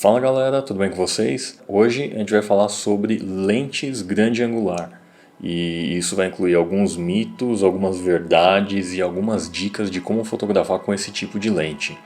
Fala galera, tudo bem com vocês? Hoje a gente vai falar sobre lentes grande angular e isso vai incluir alguns mitos, algumas verdades e algumas dicas de como fotografar com esse tipo de lente.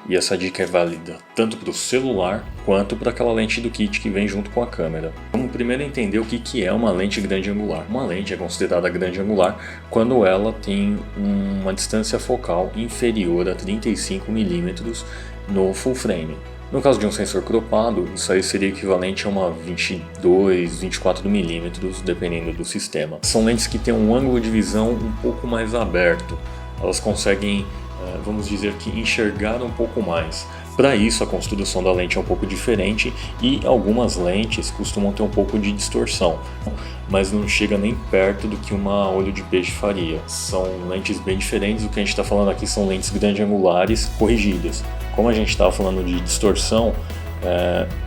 E essa dica é válida tanto para o celular quanto para aquela lente do kit que vem junto com a câmera. Vamos primeiro entender o que é uma lente grande angular. Uma lente é considerada grande angular quando ela tem uma distância focal inferior a 35 mm no full frame. No caso de um sensor cropado, isso aí seria equivalente a uma 22, 24 mm, dependendo do sistema. São lentes que têm um ângulo de visão um pouco mais aberto. Elas conseguem, vamos dizer que, enxergar um pouco mais. Para isso, a construção da lente é um pouco diferente e algumas lentes costumam ter um pouco de distorção, mas não chega nem perto do que uma olho de peixe faria. São lentes bem diferentes. O que a gente está falando aqui são lentes grande angulares corrigidas. Como a gente estava falando de distorção,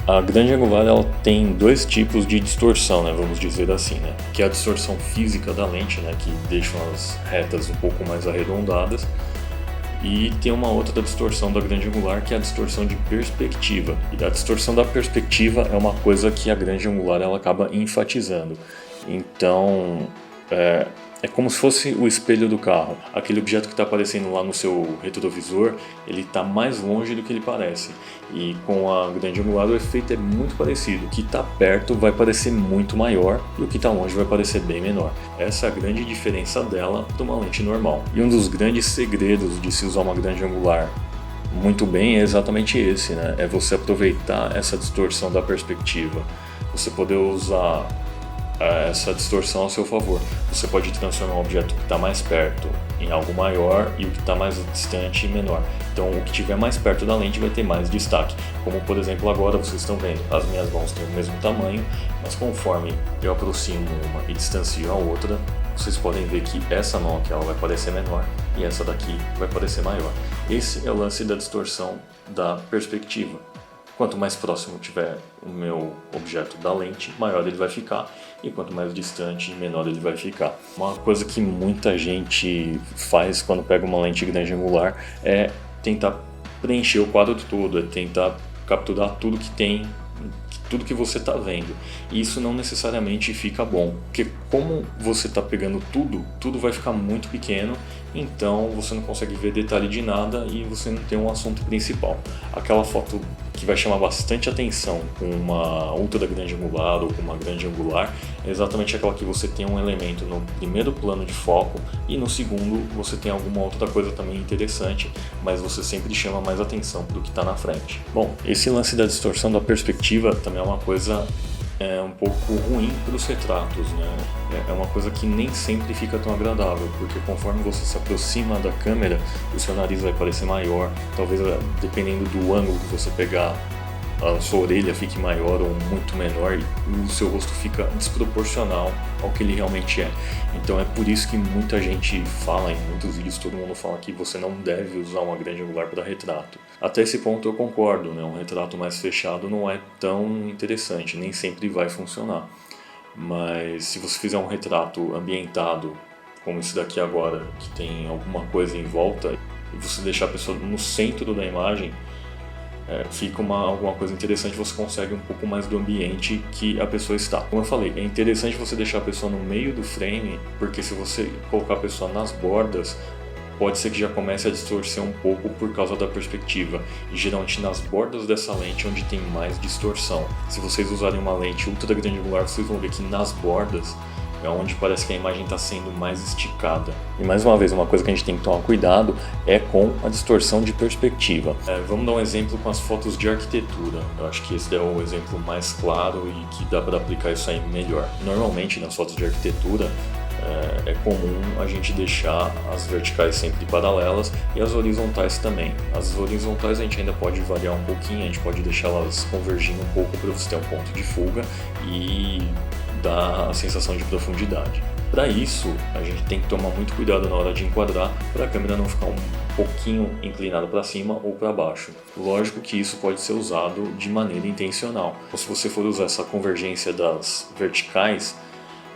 a grande angular ela tem dois tipos de distorção, vamos dizer assim, que é a distorção física da lente, que deixa as retas um pouco mais arredondadas, e tem uma outra distorção da grande angular, que é a distorção de perspectiva. E a distorção da perspectiva é uma coisa que a grande angular ela acaba enfatizando. Então, é como se fosse o espelho do carro. Aquele objeto que está aparecendo lá no seu retrovisor, ele está mais longe do que ele parece. E com a grande angular o efeito é muito parecido. O que está perto vai parecer muito maior e o que está longe vai parecer bem menor. Essa é a grande diferença dela de uma lente normal. E um dos grandes segredos de se usar uma grande angular muito bem é exatamente esse, É você aproveitar essa distorção da perspectiva. Você poder usar essa distorção ao seu favor. Você pode transformar um objeto que está mais perto em algo maior e o que está mais distante em menor. Então o que estiver mais perto da lente vai ter mais destaque. Como por exemplo agora vocês estão vendo, as minhas mãos têm o mesmo tamanho, mas conforme eu aproximo uma e distancio a outra, vocês podem ver que essa mão aqui ela vai parecer menor e essa daqui vai parecer maior. Esse é o lance da distorção da perspectiva. Quanto mais próximo tiver o meu objeto da lente, maior ele vai ficar, e quanto mais distante, menor ele vai ficar. Uma coisa que muita gente faz quando pega uma lente grande angular é tentar preencher o quadro todo, é tentar capturar tudo que tem, tudo que você está vendo. E isso não necessariamente fica bom, porque como você está pegando tudo vai ficar muito pequeno, então você não consegue ver detalhe de nada e você não tem um assunto principal. Aquela foto que vai chamar bastante atenção com uma ultra grande angular ou com uma grande angular é exatamente aquela que você tem um elemento no primeiro plano de foco e no segundo você tem alguma outra coisa também interessante, mas você sempre chama mais atenção para o que está na frente. Bom, esse lance da distorção da perspectiva também é uma coisa um pouco ruim para os retratos, É uma coisa que nem sempre fica tão agradável, porque conforme você se aproxima da câmera, o seu nariz vai parecer maior, talvez dependendo do ângulo que você pegar, a sua orelha fique maior ou muito menor e o seu rosto fica desproporcional ao que ele realmente é. Então é por isso que muita gente fala, em muitos vídeos todo mundo fala que você não deve usar uma grande angular para retrato. Até esse ponto eu concordo, Um retrato mais fechado não é tão interessante, nem sempre vai funcionar. Mas se você fizer um retrato ambientado, como esse daqui agora, que tem alguma coisa em volta, e você deixar a pessoa no centro da imagem, fica alguma coisa interessante, você consegue um pouco mais do ambiente que a pessoa está. Como eu falei, é interessante você deixar a pessoa no meio do frame, porque se você colocar a pessoa nas bordas, pode ser que já comece a distorcer um pouco por causa da perspectiva, e geralmente nas bordas dessa lente é onde tem mais distorção. Se vocês usarem uma lente ultra grande angular, vocês vão ver que nas bordas é onde parece que a imagem está sendo mais esticada. E mais uma vez, uma coisa que a gente tem que tomar cuidado é com a distorção de perspectiva. Vamos dar um exemplo com as fotos de arquitetura. Eu acho que esse é o exemplo mais claro e que dá para aplicar isso aí melhor. Normalmente nas fotos de arquitetura é comum a gente deixar as verticais sempre paralelas e as horizontais também. As horizontais a gente ainda pode variar um pouquinho, a gente pode deixá-las convergindo um pouco para você ter um ponto de fuga e dar a sensação de profundidade. Para isso, a gente tem que tomar muito cuidado na hora de enquadrar para a câmera não ficar um pouquinho inclinada para cima ou para baixo. Lógico que isso pode ser usado de maneira intencional. Ou se você for usar essa convergência das verticais,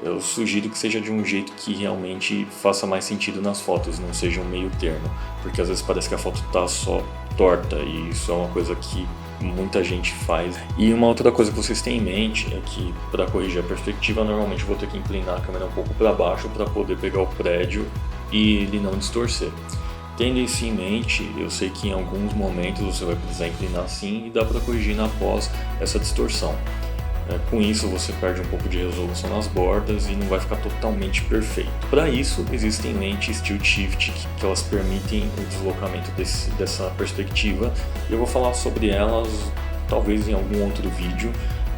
eu sugiro que seja de um jeito que realmente faça mais sentido nas fotos, não seja um meio termo, porque às vezes parece que a foto está só torta e isso é uma coisa que muita gente faz. E uma outra coisa que vocês têm em mente é que para corrigir a perspectiva, normalmente eu vou ter que inclinar a câmera um pouco para baixo para poder pegar o prédio e ele não distorcer. Tendo isso em mente, eu sei que em alguns momentos você vai precisar inclinar sim e dá para corrigir na pós essa distorção. Com isso você perde um pouco de resolução nas bordas e não vai ficar totalmente perfeito. Para isso existem lentes tilt shift que elas permitem o deslocamento dessa perspectiva e eu vou falar sobre elas talvez em algum outro vídeo.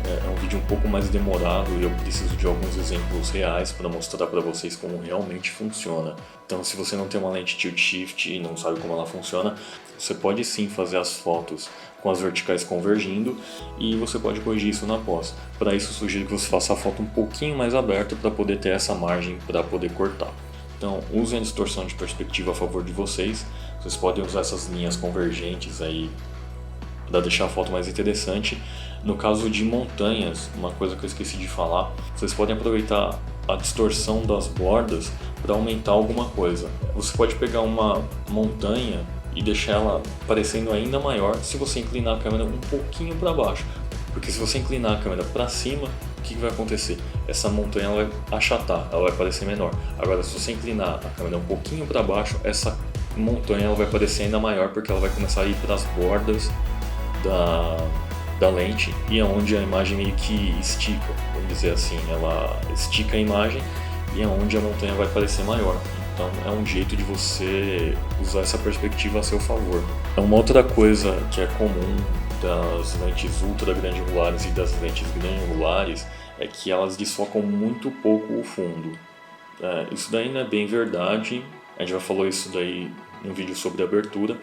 É um vídeo um pouco mais demorado e eu preciso de alguns exemplos reais para mostrar para vocês como realmente funciona. Então se você não tem uma lente tilt shift e não sabe como ela funciona, você pode sim fazer as fotos com as verticais convergindo e você pode corrigir isso na pós. Para isso eu sugiro que você faça a foto um pouquinho mais aberta para poder ter essa margem para poder cortar. Então usem a distorção de perspectiva a favor de vocês. Vocês podem usar essas linhas convergentes aí para deixar a foto mais interessante. No caso de montanhas, uma coisa que eu esqueci de falar, vocês podem aproveitar a distorção das bordas para aumentar alguma coisa. Você pode pegar uma montanha e deixar ela parecendo ainda maior se você inclinar a câmera um pouquinho para baixo. Porque se você inclinar a câmera para cima, o que vai acontecer? Essa montanha ela vai achatar, ela vai parecer menor. Agora, se você inclinar a câmera um pouquinho para baixo, essa montanha ela vai parecer ainda maior porque ela vai começar a ir para as bordas da lente e é onde a imagem meio que estica, vamos dizer assim, ela estica a imagem e é onde a montanha vai parecer maior. Então é um jeito de você usar essa perspectiva a seu favor. Uma outra coisa que é comum das lentes ultra grande angulares e das lentes grande angulares é que elas desfocam muito pouco o fundo. Isso daí não é bem verdade, a gente já falou isso daí no vídeo sobre abertura.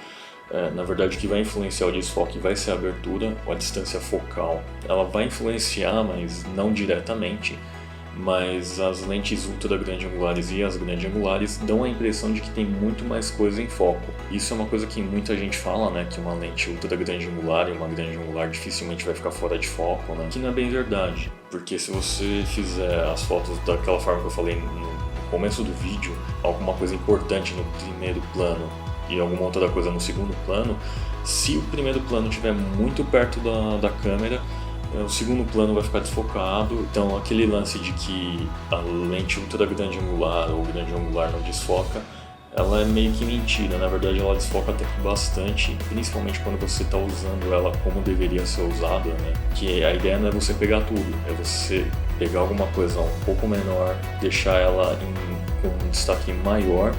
Na verdade, o que vai influenciar o desfoque vai ser a abertura ou a distância focal. Ela vai influenciar, mas não diretamente. Mas as lentes ultra grande angulares e as grande angulares dão a impressão de que tem muito mais coisa em foco. Isso é uma coisa que muita gente fala, né, que uma lente ultra grande angular e uma grande angular dificilmente vai ficar fora de foco, né? Que não é bem verdade, porque se você fizer as fotos daquela forma que eu falei no começo do vídeo, alguma coisa importante no primeiro plano e alguma outra coisa no segundo plano, se o primeiro plano estiver muito perto da câmera, o segundo plano vai ficar desfocado. Então aquele lance de que a lente ultra grande angular ou grande angular não desfoca, ela é meio que mentira. Na verdade ela desfoca até que bastante, principalmente quando você está usando ela como deveria ser usada, né? Que a ideia não é você pegar tudo, é você pegar alguma coisa um pouco menor, deixar ela com um destaque maior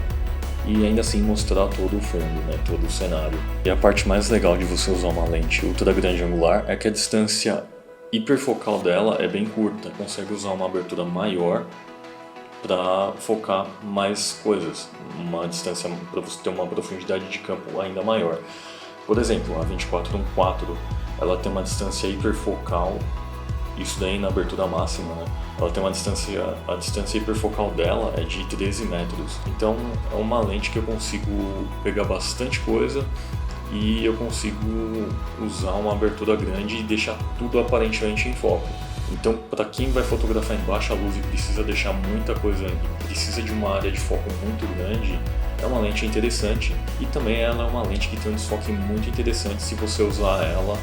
e ainda assim mostrar todo o fundo, né, todo o cenário. E a parte mais legal de você usar uma lente ultra grande angular é que a distância hiperfocal dela é bem curta, consegue usar uma abertura maior para focar mais coisas, uma distância para você ter uma profundidade de campo ainda maior. Por exemplo, a 24-1.4 ela tem uma distância hiperfocal, isso daí na abertura máxima, né? Ela tem uma distância, a distância hiperfocal dela é de 13 metros. Então é uma lente que eu consigo pegar bastante coisa e eu consigo usar uma abertura grande e deixar tudo aparentemente em foco. Então, para quem vai fotografar em baixa luz e precisa deixar muita coisa, precisa de uma área de foco muito grande, é uma lente interessante e também ela é uma lente que tem um desfoque muito interessante se você usar ela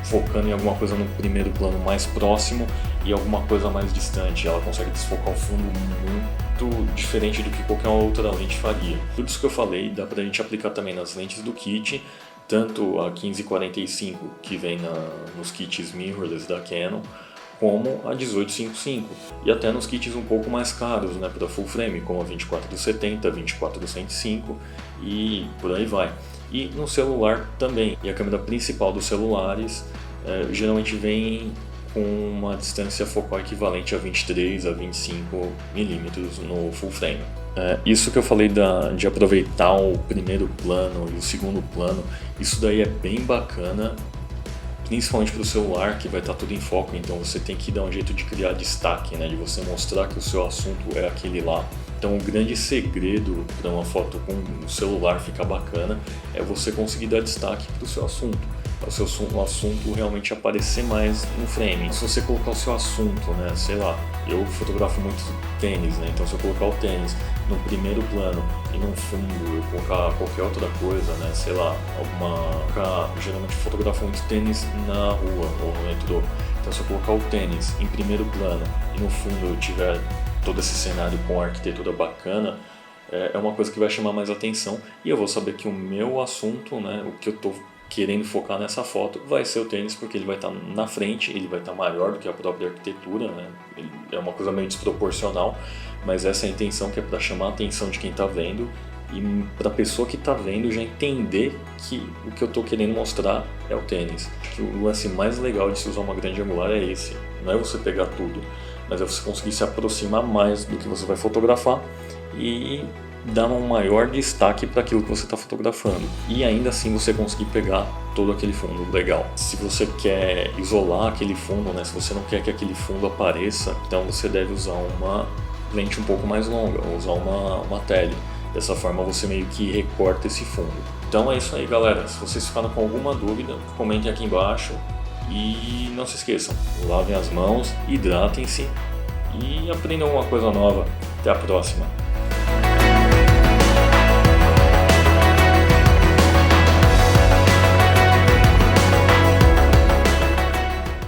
focando em alguma coisa no primeiro plano mais próximo e alguma coisa mais distante. Ela consegue desfocar o fundo muito diferente do que qualquer outra lente faria. Tudo isso que eu falei dá pra gente aplicar também nas lentes do kit, tanto a 15-45 que vem nos kits mirrorless da Canon, como a 18-55 e até nos kits um pouco mais caros, né, para full frame, como a 24-70, 24-105 e por aí vai. E no celular também. E a câmera principal dos celulares geralmente vem com uma distância focal equivalente a 23 a 25 milímetros no full frame. Isso que eu falei de aproveitar o primeiro plano e o segundo plano, isso daí é bem bacana, principalmente para o celular, que vai estar tudo em foco, então você tem que dar um jeito de criar destaque, né, de você mostrar que o seu assunto é aquele lá. Então o grande segredo para uma foto com o celular ficar bacana é você conseguir dar destaque para o seu assunto. o assunto realmente aparecer mais no frame. Se você colocar o seu assunto, né, sei lá, eu fotografo muito tênis, né, então se eu colocar o tênis no primeiro plano e no fundo eu colocar qualquer outra coisa, né, sei lá, geralmente eu fotografo muito tênis na rua ou no metrô, então se eu colocar o tênis em primeiro plano e no fundo eu tiver todo esse cenário com arquitetura bacana, é uma coisa que vai chamar mais atenção e eu vou saber que o meu assunto, né, o que eu estou querendo focar nessa foto vai ser o tênis, porque ele vai estar na frente, ele vai estar maior do que a própria arquitetura, né? É uma coisa meio desproporcional, mas essa é a intenção, que é para chamar a atenção de quem está vendo e para a pessoa que está vendo já entender que o que eu estou querendo mostrar é o tênis. Acho que o lance mais legal de se usar uma grande angular é esse, não é você pegar tudo, mas é você conseguir se aproximar mais do que você vai fotografar e dar um maior destaque para aquilo que você está fotografando e ainda assim você conseguir pegar todo aquele fundo legal. Se você quer isolar aquele fundo, né, se você não quer que aquele fundo apareça, então você deve usar uma lente um pouco mais longa, ou usar uma tele. Dessa forma você meio que recorta esse fundo. Então é isso aí, galera. Se vocês ficaram com alguma dúvida, comentem aqui embaixo e não se esqueçam, lavem as mãos, hidratem-se e aprendam alguma coisa nova. Até a próxima!